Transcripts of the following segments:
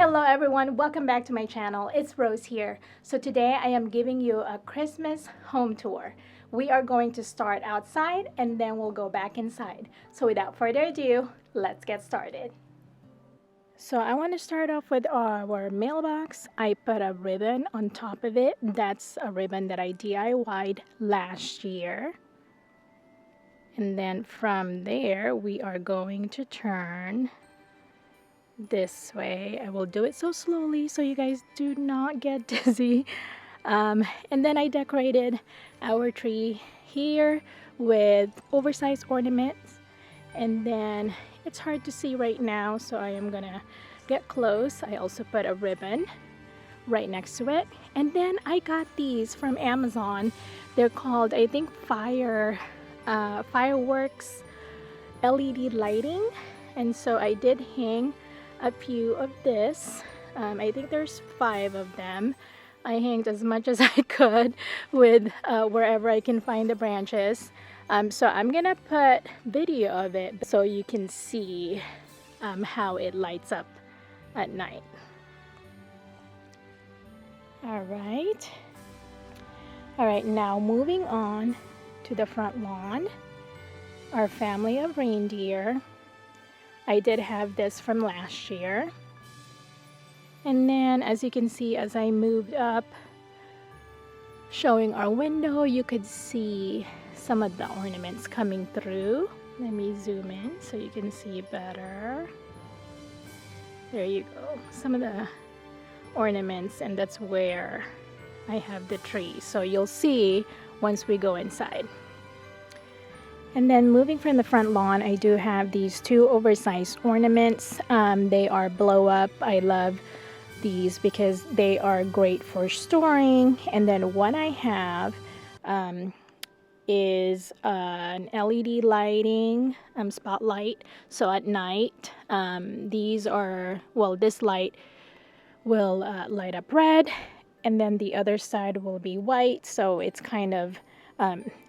Hello everyone, welcome back to my channel. It's Rose here. So today I am giving you a Christmas home tour. We are going to start outside and then we'll go back inside. So without further ado, let's get started. So I want to start off with our mailbox. I put a ribbon on top of it. That's a ribbon that I DIY'd last year. And then from there, we are going to turn this way. I will do it so slowly so you guys do not get dizzy. And then I decorated our tree here with oversized ornaments. And then it's hard to see right now, so I am gonna get close. I also put a ribbon right next to it. And then I got these from Amazon. They're called, I think, fireworks LED lighting. And so I did hang a few of this. I think there's 5 of them. I hanged as much as I could with wherever I can find the branches. So I'm gonna put video of it so you can see how it lights up at night. All right, now moving on to the front lawn, our family of reindeer. I did have this from last year. And then as you can see, as I moved up, showing our window, you could see some of the ornaments coming through. Let me zoom in so you can see better. There you go. Some of the ornaments, and that's where I have the tree. So you'll see once we go inside. And then moving from the front lawn, I do have these 2 oversized ornaments. They are blow up. I love these because they are great for storing. And then what I have is an LED lighting spotlight. So at night, these are, well, this light will light up red, and then the other side will be white. So it's kind of,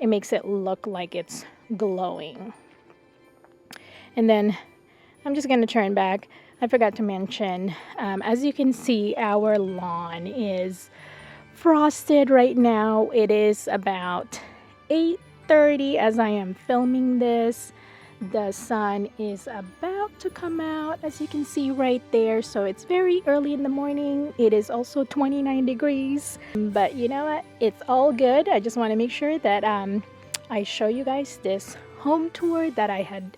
it makes it look like it's glowing. And then I'm just going to turn back. I forgot to mention, as you can see, our lawn is frosted right now. It is about 8:30 as I am filming this. The sun is about to come out, as you can see right there. So it's very early in the morning. It is also 29 degrees. But you know what? It's all good. I just want to make sure that I show you guys this home tour that I had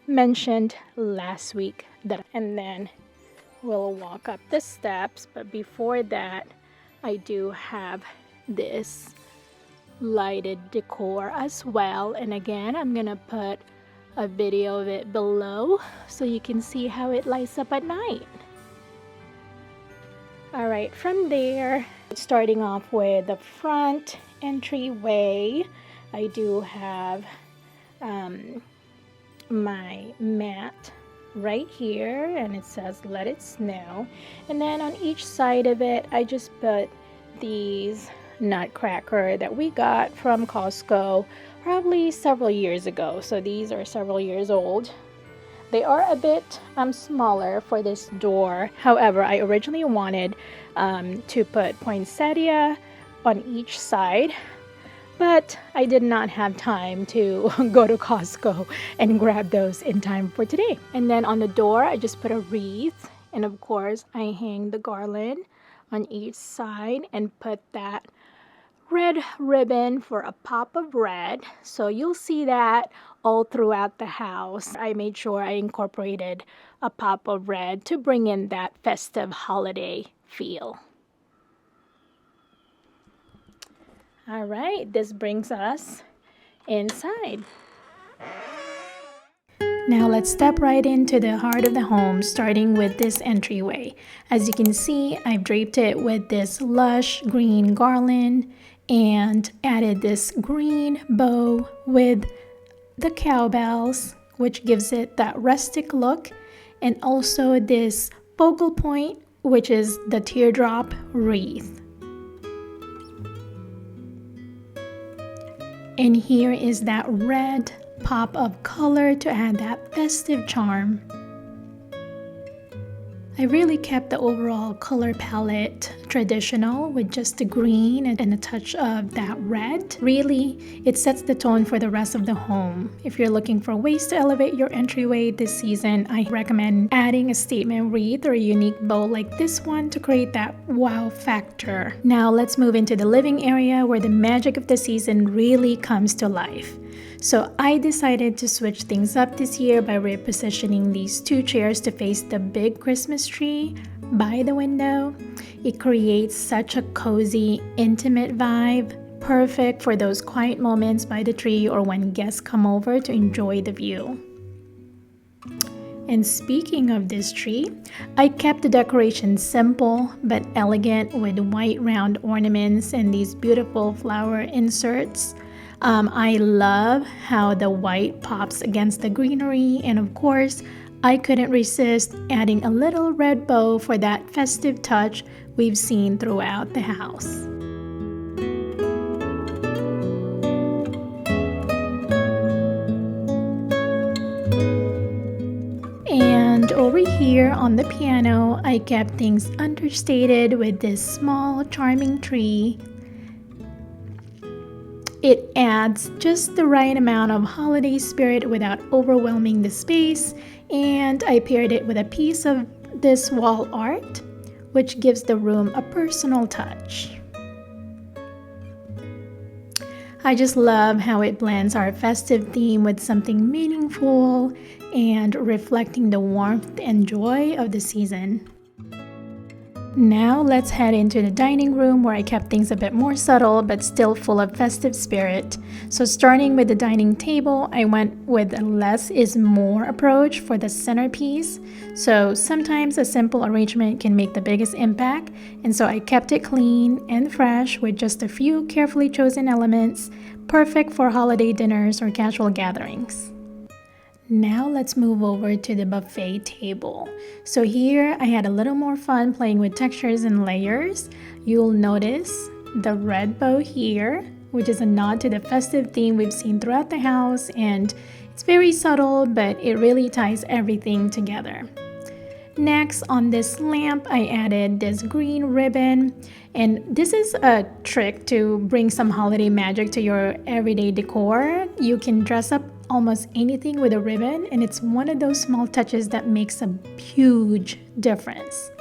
mentioned last week. And then we'll walk up the steps. But before that, I do have this lighted decor as well. And again, I'm gonna put a video of it below so you can see how it lights up at night. All right, from there, starting off with the front entryway, I do have my mat right here, and it says "Let It Snow." And then on each side of it, I just put these nutcracker that we got from Costco probably several years ago. So these are several years old. They are a bit smaller for this door. However, I originally wanted to put poinsettia on each side, but I did not have time to go to Costco and grab those in time for today. And then on the door, I just put a wreath. And of course, I hang the garland on each side and put that red ribbon for a pop of red. So you'll see that all throughout the house. I made sure I incorporated a pop of red to bring in that festive holiday feel. All right, this brings us inside. Now let's step right into the heart of the home, starting with this entryway. As you can see, I've draped it with this lush green garland and added this green bow with the cowbells, which gives it that rustic look, and also this focal point, which is the teardrop wreath. And here is that red pop of color to add that festive charm. I really kept the overall color palette traditional with just the green and a touch of that red. Really, it sets the tone for the rest of the home. If you're looking for ways to elevate your entryway this season, I recommend adding a statement wreath or a unique bow like this one to create that wow factor. Now let's move into the living area where the magic of the season really comes to life. So I decided to switch things up this year by repositioning these two chairs to face the big Christmas tree by the window. It creates such a cozy, intimate vibe, perfect for those quiet moments by the tree or when guests come over to enjoy the view. And speaking of this tree, I kept the decoration simple but elegant with white round ornaments and these beautiful flower inserts. I love how the white pops against the greenery, and of course, I couldn't resist adding a little red bow for that festive touch we've seen throughout the house. And over here on the piano, I kept things understated with this small, charming tree. It adds just the right amount of holiday spirit without overwhelming the space, and I paired it with a piece of this wall art, which gives the room a personal touch. I just love how it blends our festive theme with something meaningful and reflecting the warmth and joy of the season. Now let's head into the dining room where I kept things a bit more subtle but still full of festive spirit. So starting with the dining table, I went with a less is more approach for the centerpiece. So sometimes a simple arrangement can make the biggest impact, and so I kept it clean and fresh with just a few carefully chosen elements, perfect for holiday dinners or casual gatherings. Now let's move over to the buffet table. So here I had a little more fun playing with textures and layers. You'll notice the red bow here, which is a nod to the festive theme we've seen throughout the house, and it's very subtle, but it really ties everything together. Next, on this lamp, I added this green ribbon, and this is a trick to bring some holiday magic to your everyday decor. You can dress up almost anything with a ribbon, and it's one of those small touches that makes a huge difference.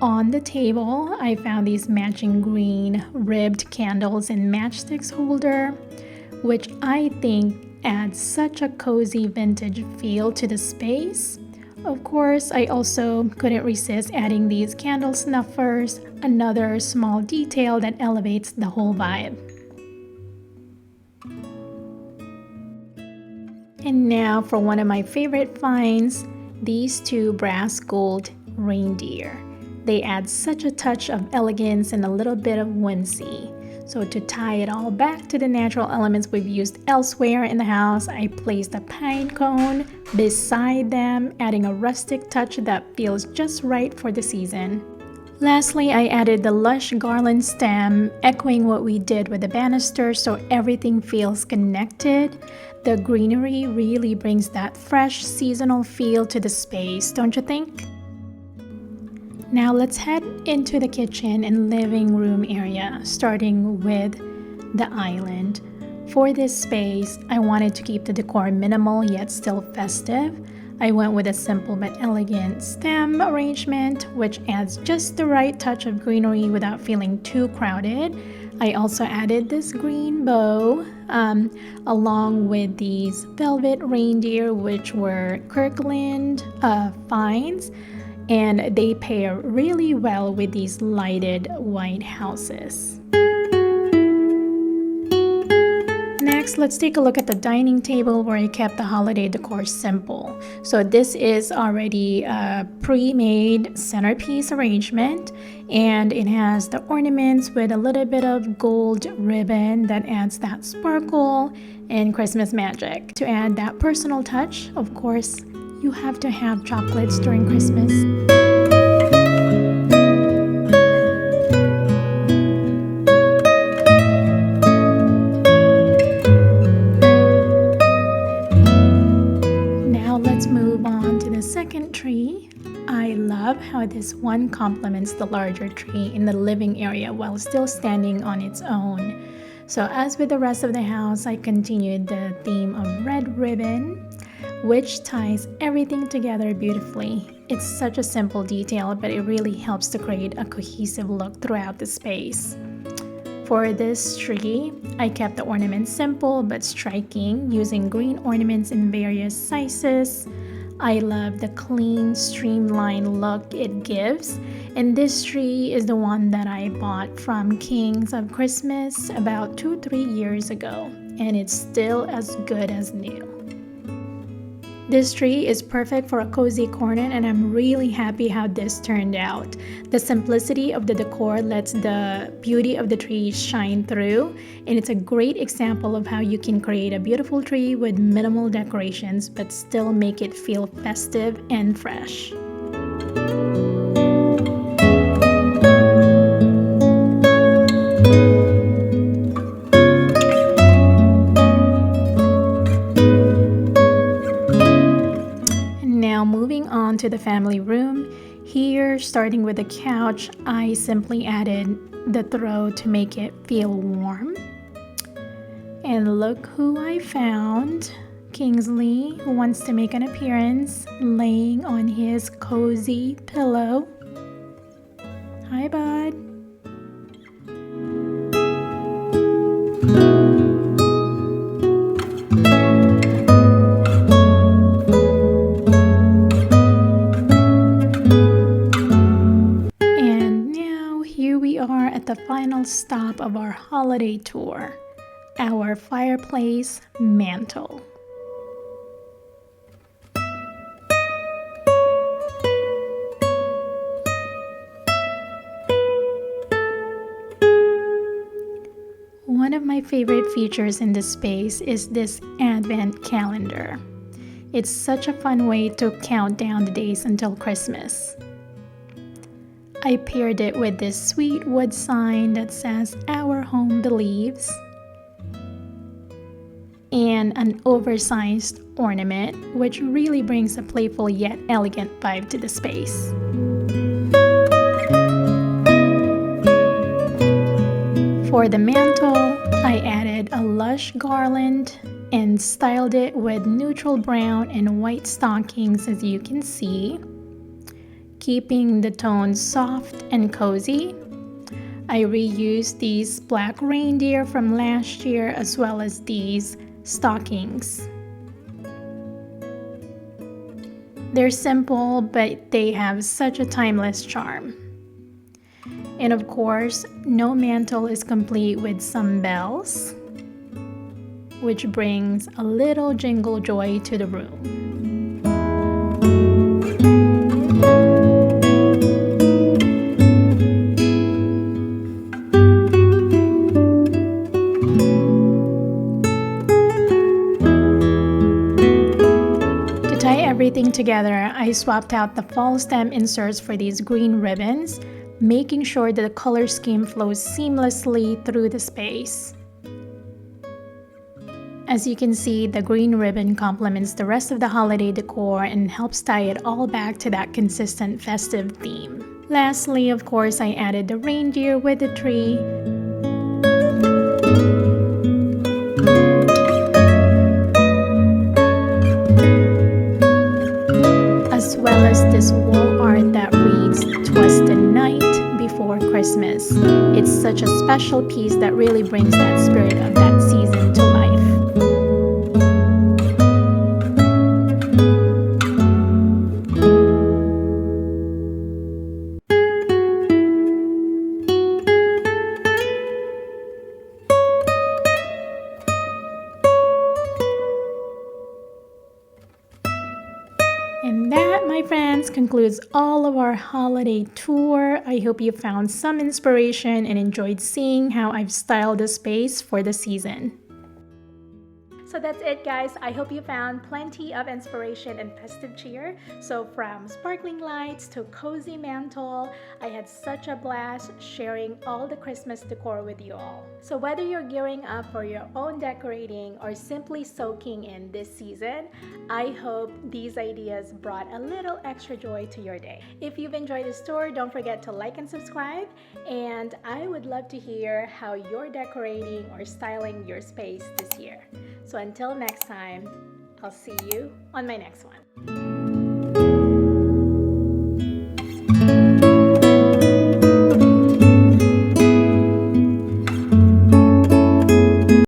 On the table, I found these matching green ribbed candles and matchsticks holder, which I think adds such a cozy vintage feel to the space. Of course, I also couldn't resist adding these candle snuffers, another small detail that elevates the whole vibe. And now for one of my favorite finds, these two brass gold reindeer. They add such a touch of elegance and a little bit of whimsy. So to tie it all back to the natural elements we've used elsewhere in the house, I placed a pine cone beside them, adding a rustic touch that feels just right for the season. Lastly, I added the lush garland stem, echoing what we did with the banister so everything feels connected. The greenery really brings that fresh seasonal feel to the space, don't you think? Now let's head into the kitchen and living room area, starting with the island. For this space, I wanted to keep the decor minimal yet still festive. I went with a simple but elegant stem arrangement, which adds just the right touch of greenery without feeling too crowded. I also added this green bow along with these velvet reindeer, which were Kirkland finds. And they pair really well with these lighted white houses. Next, let's take a look at the dining table where I kept the holiday decor simple. So this is already a pre-made centerpiece arrangement, and it has the ornaments with a little bit of gold ribbon that adds that sparkle and Christmas magic. To add that personal touch, of course, you have to have chocolates during Christmas. Now let's move on to the second tree. I love how this one complements the larger tree in the living area while still standing on its own. So as with the rest of the house, I continued the theme of red ribbon, which ties everything together beautifully. It's such a simple detail, but it really helps to create a cohesive look throughout the space. For this tree, I kept the ornaments simple but striking, using green ornaments in various sizes. I love the clean, streamlined look it gives, and this tree is the one that I bought from Kings of Christmas about 2-3 years ago, and it's still as good as new. This tree is perfect for a cozy corner, and I'm really happy how this turned out. The simplicity of the decor lets the beauty of the tree shine through, and it's a great example of how you can create a beautiful tree with minimal decorations but still make it feel festive and fresh. Moving on to the family room, here starting with the couch, I simply added the throw to make it feel warm. And look who I found, Kingsley, who wants to make an appearance, laying on his cozy pillow. Hi, bud. The final stop of our holiday tour, our fireplace mantle. One of my favorite features in this space is this advent calendar. It's such a fun way to count down the days until Christmas. I paired it with this sweet wood sign that says "Our Home Believes" and an oversized ornament, which really brings a playful yet elegant vibe to the space. For the mantle, I added a lush garland and styled it with neutral brown and white stockings, as you can see, keeping the tones soft and cozy. I reused these black reindeer from last year as well as these stockings. They're simple, but they have such a timeless charm. And of course, no mantle is complete with some bells, which brings a little jingle joy to the room. Everything together, I swapped out the fall stem inserts for these green ribbons, making sure that the color scheme flows seamlessly through the space. As you can see, the green ribbon complements the rest of the holiday decor and helps tie it all back to that consistent festive theme. Lastly, of course, I added the reindeer with the tree. As well as this wall art that reads "'Twas the night before Christmas." It's such a special piece that really brings that spirit of that season to life. And that, my friends, concludes all of our holiday tour. I hope you found some inspiration and enjoyed seeing how I've styled the space for the season. So that's it, guys. I hope you found plenty of inspiration and festive cheer. So from sparkling lights to cozy mantle, I had such a blast sharing all the Christmas decor with you all. So whether you're gearing up for your own decorating or simply soaking in this season, I hope these ideas brought a little extra joy to your day. If you've enjoyed this tour, don't forget to like and subscribe, and I would love to hear how you're decorating or styling your space this year. So until next time, I'll see you on my next one.